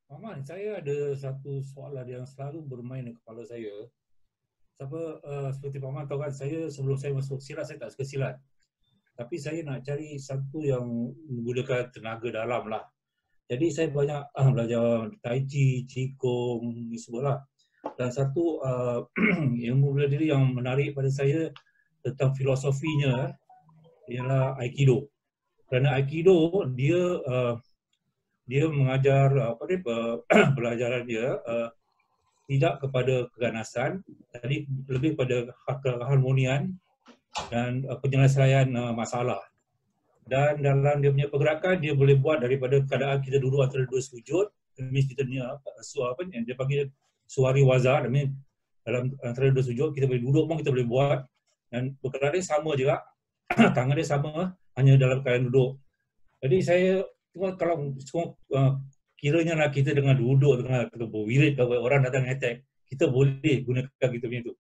Maman, saya ada satu soalan yang selalu bermain di kepala saya. Seperti Paman tahu kan, sebelum saya masuk silat, saya tak suka silat. Tapi saya nak cari satu yang menggunakan tenaga dalam lah. Jadi saya banyak belajar Tai Chi, Qigong, ni semua lah. Dan satu ilmu bela diri yang menarik pada saya tentang filosofinya ialah Aikido. Kerana Aikido dia mengajar pelajaran dia tidak kepada keganasan, jadi lebih pada keharmonian dan penyelesaian masalah. Dan dalam dia punya pergerakan, dia boleh buat daripada keadaan kita duduk antara dua sujud, kita punya apa yang dia panggil suari waza, dalam antara dua sujud kita boleh duduk pun kita boleh buat, dan pergerakan dia sama juga, tangan dia sama, hanya dalam keadaan duduk. Jadi saya tengok kalau kiranya lah kita dengan duduk, dengan kita berwirid, kalau orang datang attack, kita boleh gunakan kita punya tu.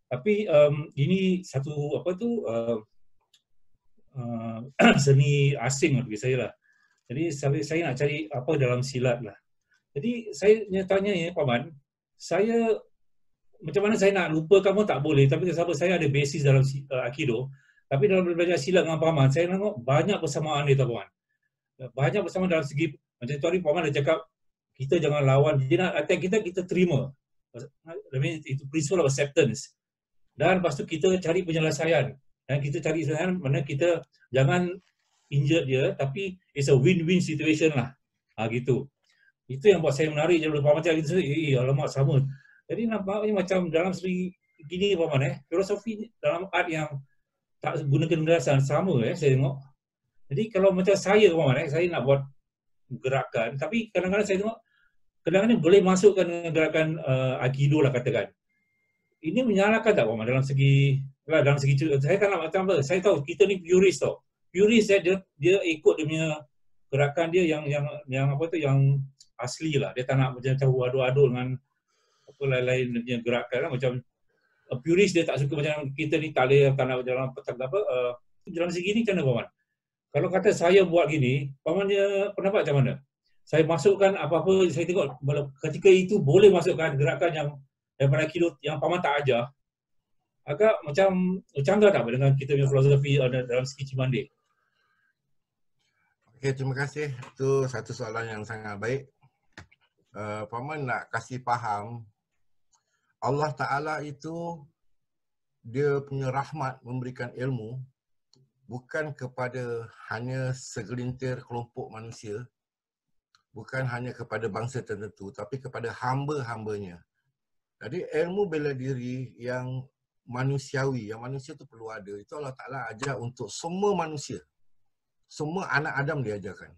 Tapi ini satu apa tu seni asing bagi saya lah. Jadi saya nak cari apa dalam silat lah. Jadi saya tanya ya Paman, saya macam mana saya nak lupakan pun tak boleh, tapi sebab saya ada basis dalam Aikido, tapi dalam belajar silat dengan Paman, saya tengok banyak persamaan dia Paman. Banyak persamaan dalam segi, macam tu hari Paman dah cakap, kita jangan lawan, dia nak attack kita, kita terima. Itu principle of acceptance. Dan lepas tu kita cari penyelesaian. Dan kita cari penyelesaian mana kita jangan injure dia, tapi it's a win-win situation lah. Gitu. Itu yang buat saya menarik je dulu. Paman cakap gitu, alamak sama. Jadi nampaknya macam dalam segi gini Paman filosofi dalam art yang tak gunakan penjelasan sama saya tengok. Jadi kalau macam saya Paman saya nak buat gerakan, tapi kadang-kadang saya tengok kadang-kadang boleh masukkan gerakan Aikido lah katakan. Ini menyalahkan tak Paman dalam segi saya kan nak macam apa? Saya tahu kita ni purist tau. Purist dia ikut dia punya gerakan dia yang apa tu yang asli lah. Dia tak nak macam adu-adu dengan apa lain-lain punya gerakan lah. Macam purist dia tak suka macam kita ni tak nak dalam petang apa dalam segi ni macam mana Paman? Kalau kata saya buat gini, Paman dia pendapat macam mana? Saya masukkan apa-apa, saya tengok ketika itu boleh masukkan gerakan yang daripada Aikido yang Paman tak ajar, agak macam canggah tak dengan kita punya filosofi dalam segi Cimande? Okey, terima kasih. Itu satu soalan yang sangat baik. Paman nak kasih faham, Allah Ta'ala itu dia punya rahmat memberikan ilmu bukan kepada hanya segelintir kelompok manusia, bukan hanya kepada bangsa tertentu, tapi kepada hamba-hambanya. Jadi ilmu bela diri yang manusiawi, yang manusia tu perlu ada, itu Allah Ta'ala ajar untuk semua manusia. Semua anak Adam diajarkan.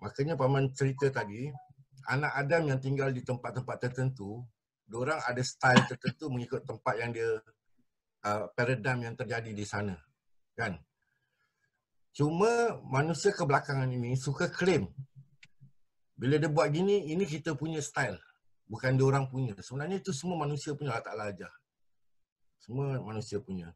Makanya Paman cerita tadi, anak Adam yang tinggal di tempat-tempat tertentu, diorang ada style tertentu mengikut tempat yang dia paradigm yang terjadi di sana. Kan? Cuma manusia kebelakangan ini suka claim. Bila dia buat gini, ini kita punya style. Bukan diorang punya. Sebenarnya itu semua manusia punya, Allah Ta'ala ajar. Semua manusia punya.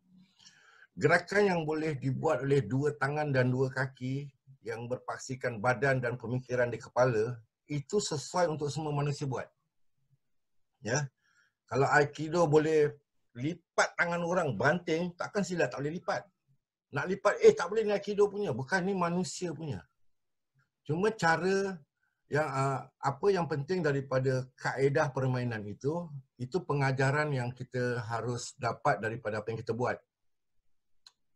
Gerakan yang boleh dibuat oleh dua tangan dan dua kaki yang berpaksikan badan dan pemikiran di kepala, itu sesuai untuk semua manusia buat. Ya. Kalau Aikido boleh lipat tangan orang, banting, takkan silat tak boleh lipat. Nak lipat, tak boleh ni Aikido punya. Bukan, ni manusia punya. Cuma cara yang apa yang penting daripada kaedah permainan itu pengajaran yang kita harus dapat daripada apa yang kita buat.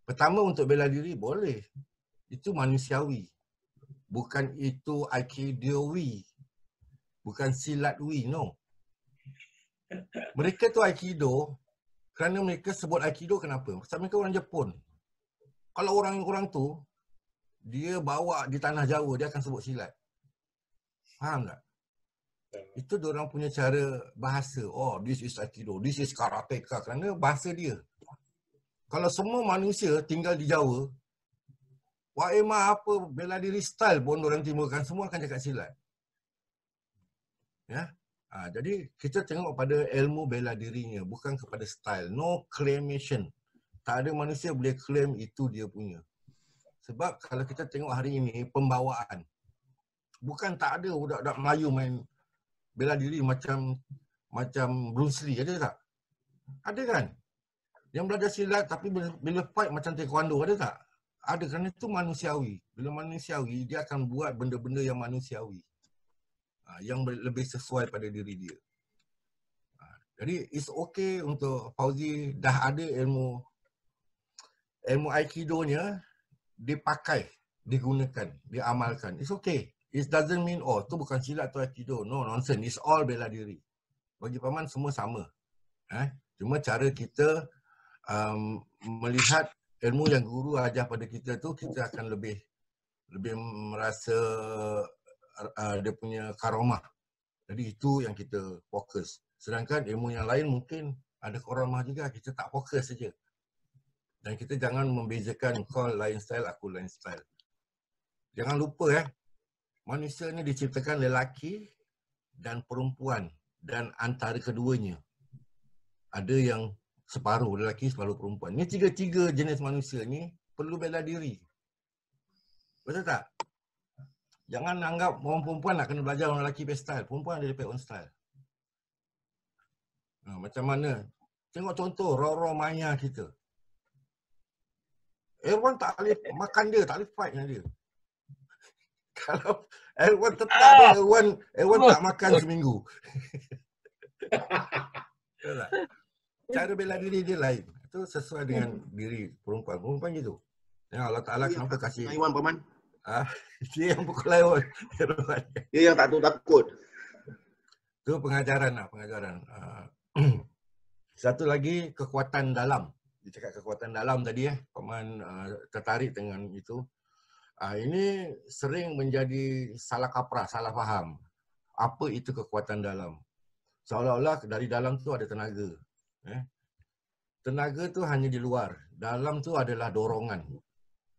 Pertama, untuk bela diri boleh. Itu manusiawi. Bukan itu Aikidowi. Bukan silatwi, no. Mereka tu Aikido, kerana mereka sebut Aikido kenapa? Sebab mereka orang Jepun. Kalau orang-orang tu, dia bawa di tanah Jawa, dia akan sebut silat. Faham tak? Itu diorang punya cara bahasa. Oh, this is Aikido, this is karateka. Kerana bahasa dia. Kalau semua manusia tinggal di Jawa, wah apa bela diri style pun orang timbulkan, semua akan cakap silat. Ya. Jadi kita tengok pada ilmu bela dirinya, bukan kepada style. No claimation. Tak ada manusia boleh claim itu dia punya. Sebab kalau kita tengok hari ini, pembawaan. Bukan tak ada budak-budak Melayu main bela diri macam Bruce Lee, ada tak? Ada kan? Yang belajar silat tapi bila fight macam taekwondo, ada tak? Ada, kerana itu manusiawi. Bila manusiawi, dia akan buat benda-benda yang manusiawi. Yang lebih sesuai pada diri dia. Jadi it's okay untuk Fauzi dah ada ilmu Aikido-nya, dipakai, digunakan, diamalkan. It's okay. It doesn't mean, oh, tu bukan silat, tu Aikido. No, nonsense. It's all bela diri. Bagi paman semua sama. Cuma cara kita melihat ilmu yang guru ajar pada kita tu, kita akan lebih merasa dia punya karomah. Jadi itu yang kita fokus. Sedangkan ilmu yang lain mungkin ada karomah juga, kita tak fokus saja. Dan kita jangan membezakan kau lain style, aku lain style. Jangan lupa manusia ni diciptakan lelaki dan perempuan, dan antara keduanya ada yang separuh lelaki, separuh perempuan. Ni tiga-tiga jenis manusia ni perlu bela diri. Betul tak? Jangan anggap orang perempuan nak kena belajar orang lelaki punya style. Perempuan ada dia punya own style. Macam mana? Tengok contoh Roro Maya kita. Erwan tak boleh makan dia, tak boleh fight dengan dia. Kalau Erwan tetap dia, Erwan tak makan seminggu. Betul tak? Cara bela diri dia lain. Itu sesuai dengan diri perempuan. Perempuan gitu. Ya Allah Ta'ala kenapa kasih Iwan paman? Dia yang pukul Erwan. Dia yang tak takut. Itu pengajaran lah, pengajaran. Satu lagi, kekuatan dalam. Dia cakap kekuatan dalam tadi paman tertarik dengan itu. Ini sering menjadi salah kaprah, salah faham. Apa itu kekuatan dalam? Seolah-olah dari dalam tu ada tenaga. Tenaga tu hanya di luar. Dalam tu adalah dorongan.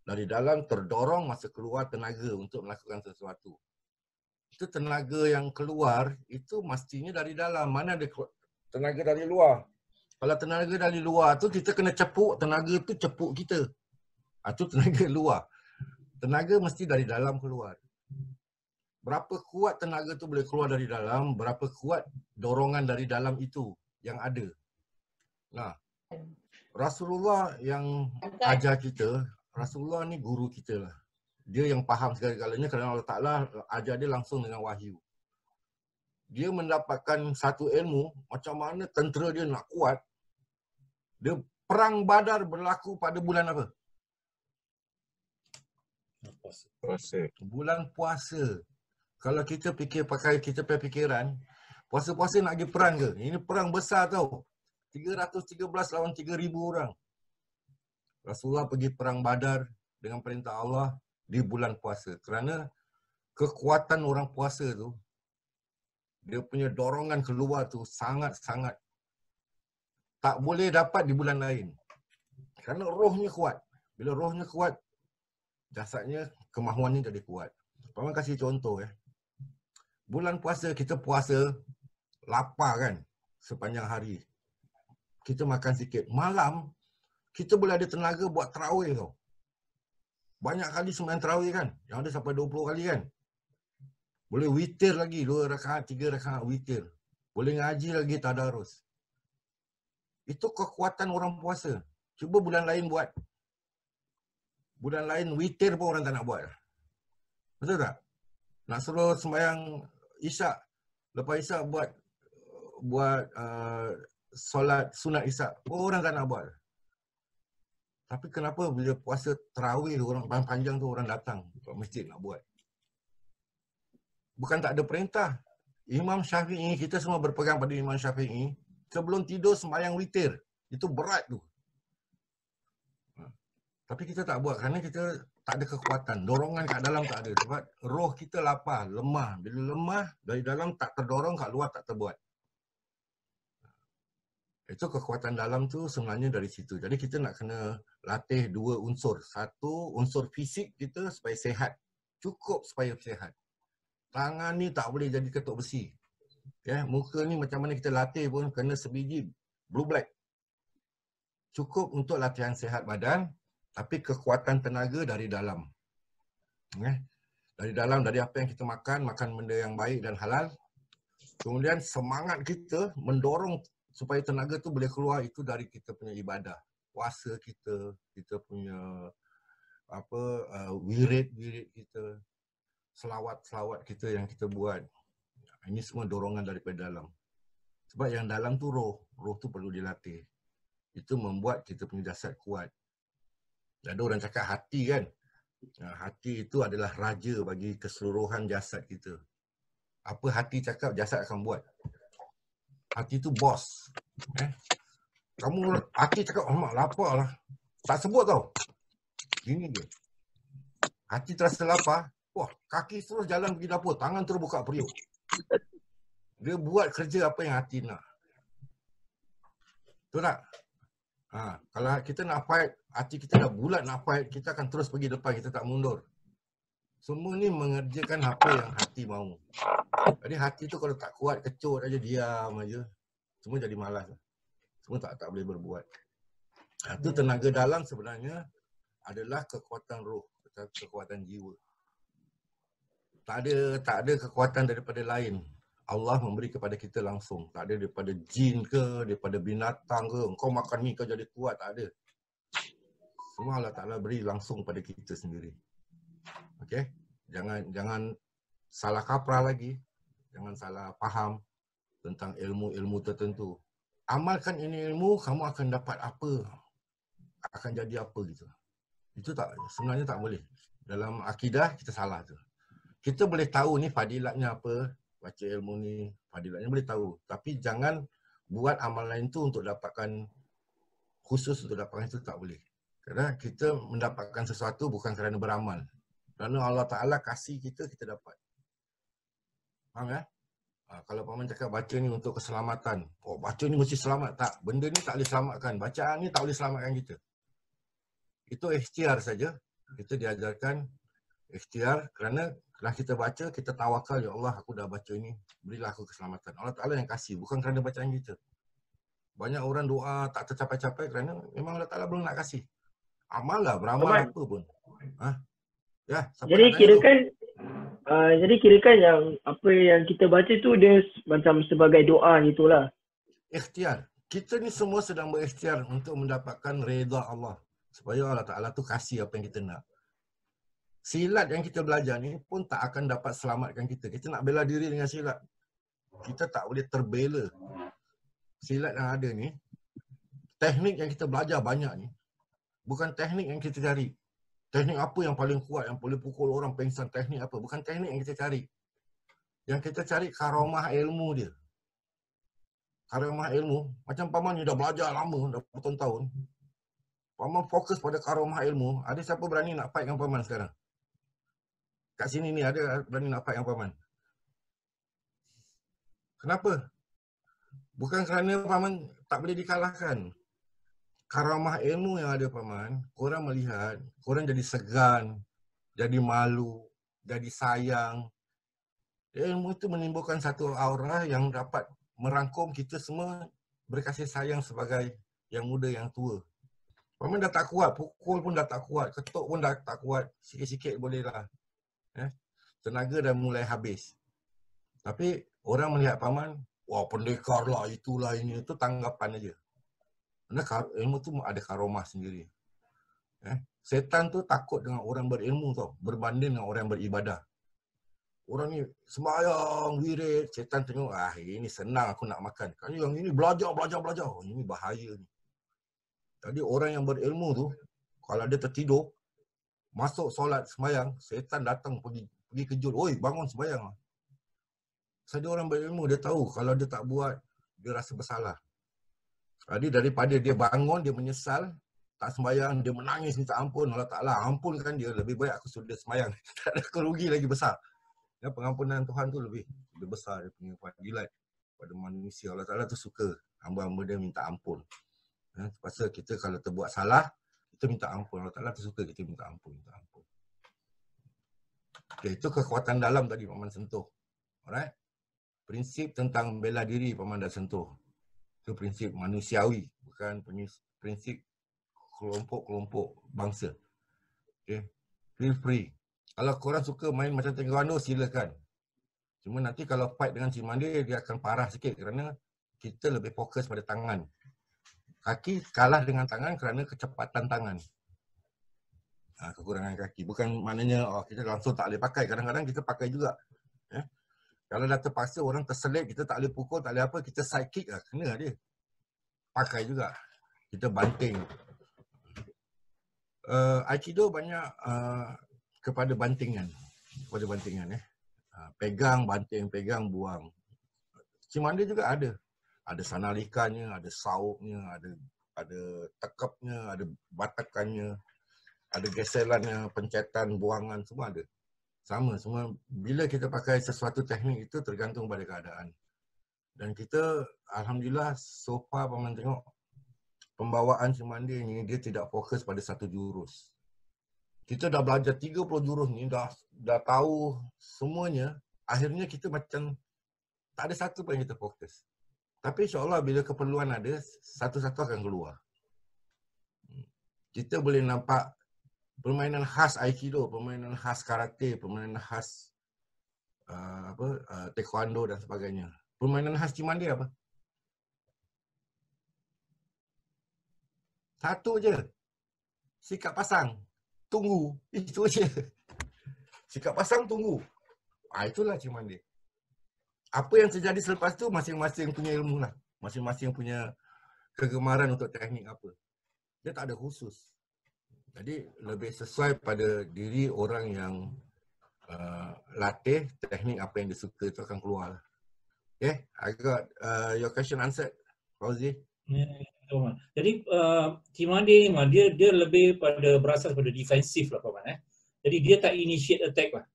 Dari dalam terdorong masa keluar tenaga untuk melakukan sesuatu. Itu tenaga yang keluar, itu mestinya dari dalam. Mana ada tenaga dari luar? Kalau tenaga dari luar tu kita kena cepuk, tenaga tu cepuk kita. Itu tenaga luar. Tenaga mesti dari dalam keluar. Berapa kuat tenaga tu boleh keluar dari dalam, berapa kuat dorongan dari dalam itu yang ada. Nah, Rasulullah yang ajar kita, Rasulullah ni guru kita lah. Dia yang faham segala-galanya kerana Allah Ta'ala ajar dia langsung dengan wahyu. Dia mendapatkan satu ilmu, macam mana tentera dia nak kuat. Dia perang Badar berlaku pada bulan apa? Puasa. Bulan puasa. Kalau kita fikir pakai kita punya fikiran, puasa-puasa nak pergi perang ke? Ini perang besar tau. 313 lawan 3,000 orang. Rasulullah pergi perang Badar dengan perintah Allah di bulan puasa. Kerana kekuatan orang puasa tu, dia punya dorongan keluar tu sangat-sangat tak boleh dapat di bulan lain. Kerana rohnya kuat. Bila rohnya kuat, jasadnya, kemahuannya jadi kuat. Paman kasih contoh Bulan puasa, kita puasa, lapar kan sepanjang hari. Kita makan sikit. Malam, kita boleh ada tenaga buat tarawih tau. Banyak kali sembahyang tarawih kan. Yang ada sampai 20 kali kan. Boleh witir lagi, 2 rakaat, 3 rakaat witir. Boleh ngaji lagi tadarus. Itu kekuatan orang puasa. Cuba bulan lain buat. Bulan lain witir pun orang tak nak buat. Betul tak? Nak suruh sembahyang Isyak, lepas Isyak buat solat sunat Isyak, orang tak nak buat. Tapi kenapa bila puasa tarawih orang panjang tu orang datang ke masjid nak buat? Bukan tak ada perintah. Imam Syafi'i, kita semua berpegang pada Imam Syafi'i, sebelum tidur sembahyang witir. Itu berat tu. Tapi kita tak buat kerana kita tak ada kekuatan. Dorongan kat dalam tak ada. Sebab roh kita lapar, lemah. Bila lemah, dari dalam tak terdorong, kat luar tak terbuat. Itu kekuatan dalam tu sebenarnya dari situ. Jadi kita nak kena latih 2 unsur. Satu, unsur fisik kita supaya sihat. Cukup supaya sihat. Tangan ni tak boleh jadi ketuk besi. Muka ni macam mana kita latih pun kena sebiji blue black. Cukup untuk latihan sihat badan. Tapi kekuatan tenaga dari dalam. Dari dalam, dari apa yang kita makan benda yang baik dan halal. Kemudian semangat kita mendorong supaya tenaga tu boleh keluar itu dari kita punya ibadah. Puasa kita, kita punya wirid kita, selawat kita yang kita buat. Ini semua dorongan daripada dalam. Sebab yang dalam tu roh tu perlu dilatih. Itu membuat kita punya jasad kuat. Ada orang cakap hati kan. Hati itu adalah raja bagi keseluruhan jasad kita. Apa hati cakap, jasad akan buat. Hati itu bos. Kamu hati cakap, mak lapar lah. Tak sebut tau. Gini je. Hati terasa lapar, wah kaki terus jalan pergi dapur, tangan terus buka periuk. Dia buat kerja apa yang hati nak. Betul tak? Kalau kita nak fight, hati kita dah bulat nak fight, kita akan terus pergi depan, kita tak mundur. Semua ni mengerjakan apa yang hati mahu. Jadi hati tu kalau tak kuat, kecut aja, diam aja, semua jadi malas. Semua tak boleh berbuat. Itu tenaga dalam sebenarnya adalah kekuatan roh, kekuatan jiwa. Tak ada kekuatan daripada lain. Allah memberi kepada kita langsung. Tak ada daripada jin ke, daripada binatang ke. Engkau makan ni kau jadi kuat, tak ada. Semua Allah Ta'ala beri langsung pada kita sendiri. Okey? Jangan salah kaprah lagi. Jangan salah faham tentang ilmu-ilmu tertentu. Amalkan ini ilmu, kamu akan dapat apa? Akan jadi apa gitu. Itu sebenarnya tak boleh. Dalam akidah kita salah tu. Kita boleh tahu ni fadilatnya apa, baca ilmu ni, fadilatnya boleh tahu. Tapi jangan buat amal lain tu untuk dapatkan, khusus untuk dapatkan itu, tak boleh. Kerana kita mendapatkan sesuatu bukan kerana beramal. Kerana Allah Ta'ala kasih kita dapat. Faham ya? Kalau paman cakap baca ni untuk keselamatan. Oh, baca ni mesti selamat. Tak, benda ni tak boleh selamatkan. Bacaan ni tak boleh selamatkan kita. Itu ikhtiar saja. Kita diajarkan ikhtiar kerana setelah kita baca, kita tawakal, ya Allah aku dah baca ini, berilah aku keselamatan. Allah Ta'ala yang kasih, bukan kerana bacaan kita. Banyak orang doa tak tercapai-capai kerana memang Allah Ta'ala belum nak kasih. Amal lah, beramal apa pun. Ya, jadi kirakan yang apa yang kita baca tu dia macam sebagai doa gitulah. Ikhtiar. Kita ni semua sedang berikhtiar untuk mendapatkan redha Allah. Supaya Allah Ta'ala tu kasih apa yang kita nak. Silat yang kita belajar ni pun tak akan dapat selamatkan kita. Kita nak bela diri dengan silat, kita tak boleh terbela. Silat yang ada ni, teknik yang kita belajar banyak ni, bukan teknik yang kita cari. Teknik apa yang paling kuat, yang boleh pukul orang pengsan, teknik apa. Bukan teknik yang kita cari. Yang kita cari karamah ilmu dia. Karamah ilmu, macam paman ni dah belajar lama, dah bertahun-tahun. Paman fokus pada karamah ilmu. Ada siapa berani nak fight dengan paman sekarang? Kat sini ni ada berani nak fight dengan paman. Kenapa? Bukan kerana paman tak boleh dikalahkan. Karamah ilmu yang ada paman, korang melihat, korang jadi segan, jadi malu, jadi sayang. Ilmu itu menimbulkan satu aura yang dapat merangkum kita semua berkasih sayang sebagai yang muda, yang tua. Paman dah tak kuat, pukul pun dah tak kuat, ketuk pun dah tak kuat, sikit-sikit bolehlah. Tenaga dah mulai habis. Tapi orang melihat paman, wah pendekar lah, itulah ini, itu tanggapan aja. Kerana ilmu tu ada karomah sendiri. Setan tu takut dengan orang berilmu tau, berbanding dengan orang beribadah. Orang ni sembahyang, wirid, setan tengok, ini senang aku nak makan. Kan yang ini belajar. Ini bahaya ni. Jadi orang yang berilmu tu, kalau dia tertidur, masuk solat sembahyang, setan datang pergi kejut, oi bangun sembahyang. Jadi orang berilmu dia tahu kalau dia tak buat, dia rasa bersalah. Jadi daripada dia bangun, dia menyesal, tak sembahyang, dia menangis minta ampun, Allah Ta'ala ampunkan dia, lebih baik aku sudah sembahyang. Tak ada kerugi lagi besar. Ya, pengampunan Tuhan tu lebih besar, dia punya fadilat pada manusia. Allah Ta'ala tu suka hamba-hamba dia minta ampun. Pasal kita kalau terbuat salah, kita minta ampun. Allah Ta'ala tu suka kita minta ampun. Okay, itu kekuatan dalam tadi paman sentuh. Alright? Prinsip tentang bela diri paman dah sentuh. Itu prinsip manusiawi, bukan prinsip kelompok-kelompok bangsa. Okay? Feel free. Kalau korang suka main macam taekwondo, silakan. Cuma nanti kalau fight dengan Cimande, dia akan parah sikit kerana kita lebih fokus pada tangan. Kaki kalah dengan tangan kerana kecepatan tangan. Kekurangan kaki. Bukan maknanya kita langsung tak boleh pakai. Kadang-kadang kita pakai juga. Kalau dah terpaksa orang terselit, kita tak boleh pukul, tak boleh apa, kita side kick lah. Kena dia. Pakai juga. Kita banting. Aikido banyak kepada bantingan. Pegang, banting, pegang, buang. Cimande juga ada. Ada sanalikannya, ada sauknya, ada tekapnya, ada batakannya, ada geselannya, pencetan, buangan, semua ada. Sama, semua. Bila kita pakai sesuatu teknik itu tergantung pada keadaan. Dan kita, Alhamdulillah, so far paman tengok, pembawaan Cimande ni dia tidak fokus pada satu jurus. Kita dah belajar 30 jurus ni, dah tahu semuanya, akhirnya kita macam tak ada satu pun yang kita fokus. Tapi insyaAllah bila keperluan ada, satu-satu akan keluar. Kita boleh nampak permainan khas Aikido, permainan khas Karate, permainan khas Taekwondo dan sebagainya. Permainan khas Cimande apa? Satu je. Sikap pasang. Tunggu. Itu je. Sikap pasang, tunggu. Itulah Cimande. Apa yang terjadi selepas tu, masing-masing punya ilmu lah. Masing-masing punya kegemaran untuk teknik apa. Dia tak ada khusus. Jadi lebih sesuai pada diri orang yang latih teknik apa yang dia suka itu akan keluar. Okay, I got your question answered, Fauzi. Jadi Cimande ni dia lebih berasas pada defensif lah Paman. Jadi dia tak initiate attack lah.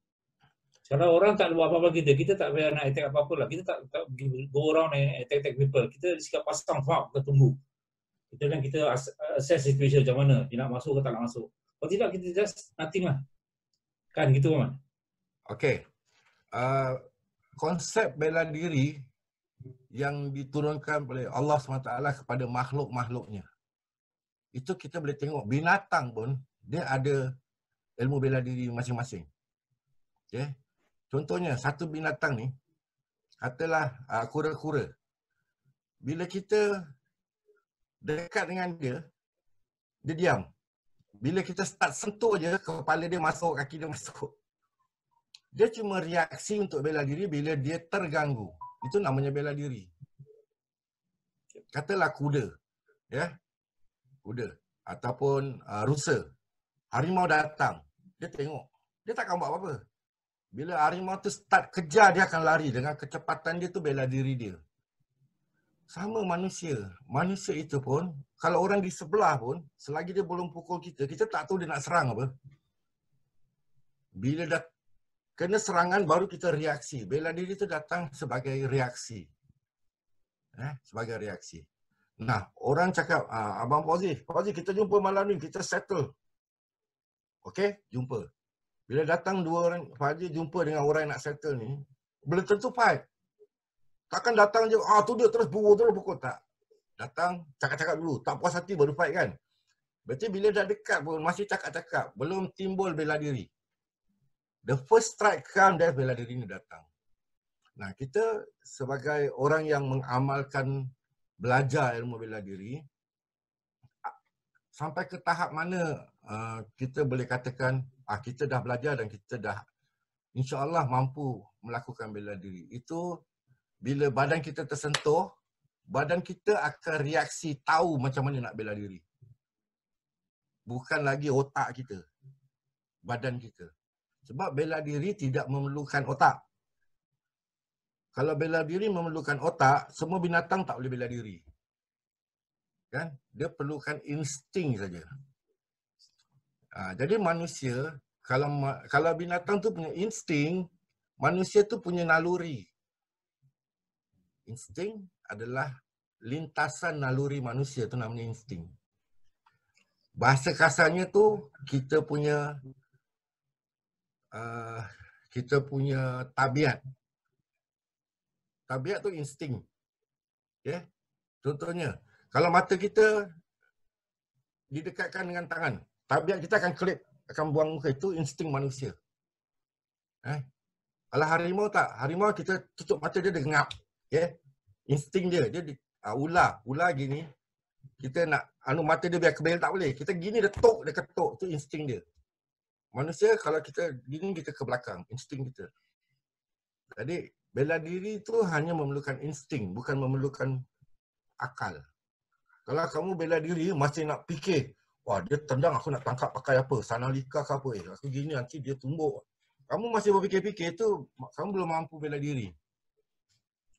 Kalau orang tak buat apa-apa kita tak payah nak attack apa-apa lah. Kita tak go around and attack people. Kita sikap pasang, kita tunggu. Kita assess situation macam mana. Dia nak masuk ke tak nak masuk. Kalau tidak, kita just nothing lah. Kan gitu Paman? Okay. Konsep bela diri yang diturunkan oleh Allah SWT kepada makhluk-makhluknya. Itu kita boleh tengok binatang pun dia ada ilmu bela diri masing-masing. Okay. Contohnya satu binatang ni, katalah kura-kura. Bila kita dekat dengan dia, dia diam. Bila kita start sentuh je, kepala dia masuk, kaki dia masuk. Dia cuma reaksi untuk bela diri bila dia terganggu. Itu namanya bela diri. Katalah kuda, ya, kuda ataupun rusa. Harimau datang, dia tengok, dia takkan buat apa-apa. Bila harimau tu start kejar, dia akan lari dengan kecepatan dia tu bela diri dia. Sama manusia. Manusia itu pun, kalau orang di sebelah pun, selagi dia belum pukul kita, kita tak tahu dia nak serang apa. Bila dah kena serangan, baru kita reaksi. Bela diri itu datang sebagai reaksi. Sebagai reaksi. Nah, orang cakap, Abang Fauzi, kita jumpa malam ni, kita settle. Okey, jumpa. Bila datang dua orang, Fauzi jumpa dengan orang yang nak settle ni, belum tentu fight. Takkan datang je, tu dia terus pukul. Tak. Datang, cakap-cakap dulu. Tak puas hati baru fight kan. Berarti bila dah dekat pun, masih cakap-cakap. Belum timbul bela diri. The first strike come, dah bela diri ni datang. Nah, kita sebagai orang yang mengamalkan belajar ilmu bela diri, sampai ke tahap mana kita boleh katakan kita dah belajar dan kita dah insya-Allah mampu melakukan bela diri. Itu bila badan kita tersentuh, badan kita akan reaksi tahu macam mana nak bela diri. Bukan lagi otak kita, badan kita. Sebab bela diri tidak memerlukan otak. Kalau bela diri memerlukan otak, semua binatang tak boleh bela diri. Kan? Dia perlukan insting saja. Jadi manusia, kalau binatang tu punya insting, manusia tu punya naluri. Insting adalah lintasan naluri manusia, tu namanya insting. Bahasa kasarnya tu kita punya tabiat. Tabiat tu insting. Okay? Contohnya, kalau mata kita didekatkan dengan tangan, tabiat kita akan kelip, akan buang muka. Itu insting manusia. Kalau harimau tak, harimau kita tutup mata dia ngap. Insting dia, ular gini. Kita nak mata dia biar kebel tak boleh. Kita gini dia ketuk, tu insting dia. Manusia kalau kita gini kita ke belakang, insting kita. Jadi bela diri tu hanya memerlukan insting, bukan memerlukan akal. Kalau kamu bela diri masih nak fikir, wah dia tendang aku nak tangkap pakai apa, sanalika ke apa, aku gini nanti dia tumbuk. Kamu masih berfikir-fikir tu, kamu belum mampu bela diri.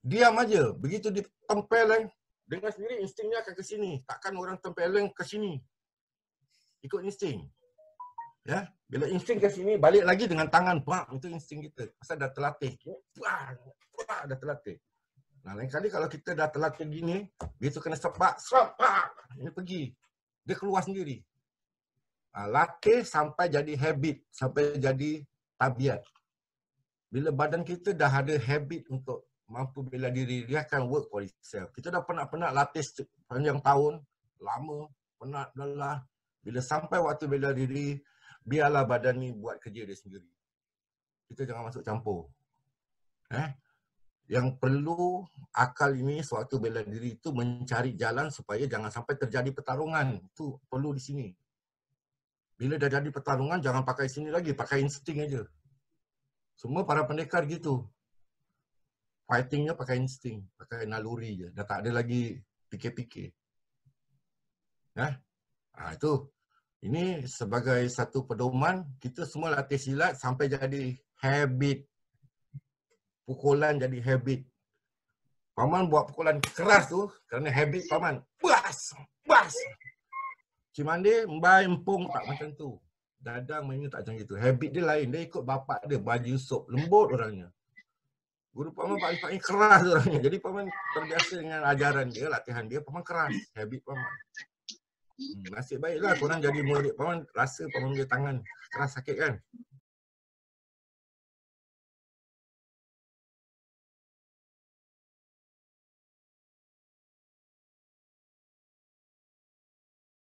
Diam aja, begitu ditempeleng, dengan sendiri instingnya akan ke sini. Takkan orang tempeleng ke sini. Ikut insting. Ya, bila insting ke sini, balik lagi dengan tangan, itu insting kita. Pasal dah terlatih. Dah terlatih. Nah, lain kali kalau kita dah terlatih gini, begitu kena sepak, ini pergi. Dia keluar sendiri. Latih sampai jadi habit, sampai jadi tabiat. Bila badan kita dah ada habit untuk mampu bela diri, dia akan work for itself. Kita dah penat-penat latih sepanjang tahun, lama, penat lelah. Bila sampai waktu bela diri, biarlah badan ni buat kerja dia sendiri. Kita jangan masuk campur. Yang perlu akal ini sewaktu bela diri itu mencari jalan supaya jangan sampai terjadi pertarungan. Itu perlu di sini. Bila dah jadi pertarungan, jangan pakai sini lagi, pakai insting aja. Semua para pendekar gitu. Fightingnya pakai insting, pakai naluri je. Dah tak ada lagi fikir-fikir. Itu. Ini sebagai satu pedoman, kita semua latih silat sampai jadi habit. Pukulan jadi habit. Paman buat pukulan keras tu kerana habit paman. Bas! Cimande, Mbai, Empung tak macam tu. Dadang mainnya tak macam itu. Habit dia lain. Dia ikut bapak dia, Baju Yusof. Lembut orangnya. Guru paman Pak Ifat ni keras orangnya. Jadi paman terbiasa dengan ajaran dia, latihan dia. Paman keras. Habit paman. Nasib baiklah korang jadi murid paman. Rasa paman punya tangan keras sakit kan.